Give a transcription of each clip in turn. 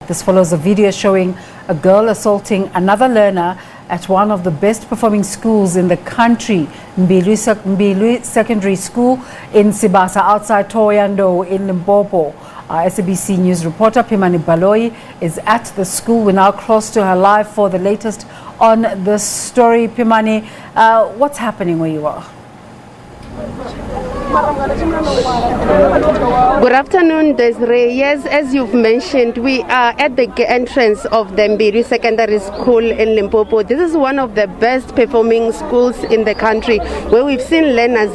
This follows a video showing a girl assaulting another learner at one of the best performing schools in the country, Mbilwi Secondary School in Sibasa, outside Thohoyandou in Limpopo. Our SABC News reporter Mbilwi is at the school. We're now close to her live for the latest on this story. Pimani, what's happening where you are? Good afternoon, Desiree. Yes, as you've mentioned, we are at the entrance of the Mbilwi Secondary School in Limpopo. This is one of the best performing schools in the country, where we've seen learners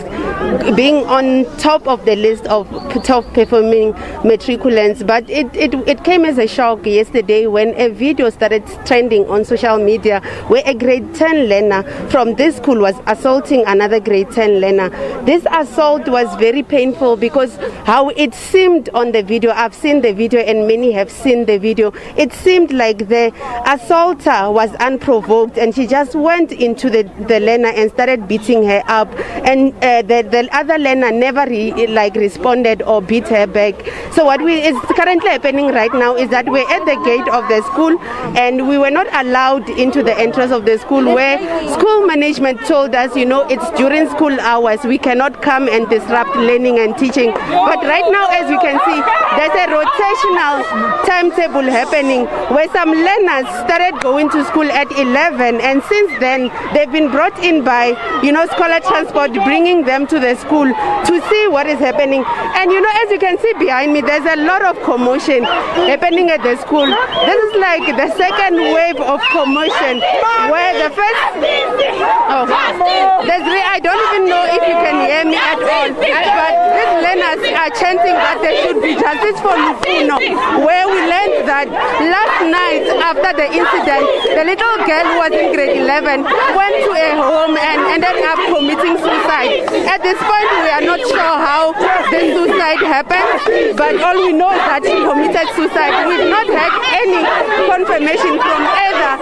being on top of the list of top performing matriculants. But it came as a shock yesterday when a video started trending on social media where a grade 10 learner from this school was assaulting another grade 10 learner. This assault was very painful because how it seemed on the video, I've seen the video and many have seen the video, it seemed like the assaulter was unprovoked and she just went into the learner and started beating her up, and the other learner never responded or beat her back. So what is currently happening right now is that we're at the gate of the school and we were not allowed into the entrance of the school, where school management told us, you know, it's during school hours, we cannot come and disrupt learning and teaching. But right now, as you can see, there's a rotational timetable happening where some learners started going to school at 11, and since then they've been brought in by, you know, scholar transport, bringing them to the school to see what is happening. And you know, as you can see behind me, there's a lot of commotion happening at the school. This is like the second wave of commotion, where the first I don't even know if you can hear me at all, but these learners are chanting that there should be justice for Lufuno, where we learned that last night after the incident, the little girl who was in grade 11 went to a home and ended up committing suicide. At this point, we are not sure how the suicide happened, but all we know is that she committed suicide. We've not had any confirmation from either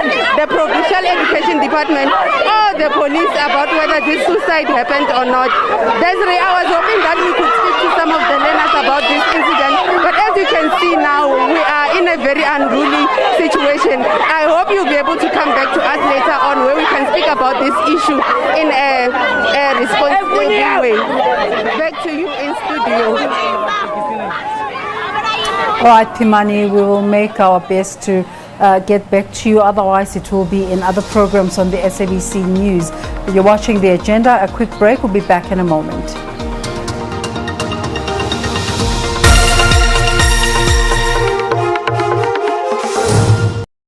the Provincial Education Department or the police about whether this suicide happened or not. Desiree, I was hoping that we could speak to some of the learners about this incident, but as you can see now, we are in a very unruly situation. I hope you'll be able to come back to us later on, where we can speak about this issue in a responsible way. Back to you in studio. All right, Pimani, we will make our best to get back to you. Otherwise, it will be in other programs on the SABC News. You're watching The Agenda. A quick break. We'll be back in a moment.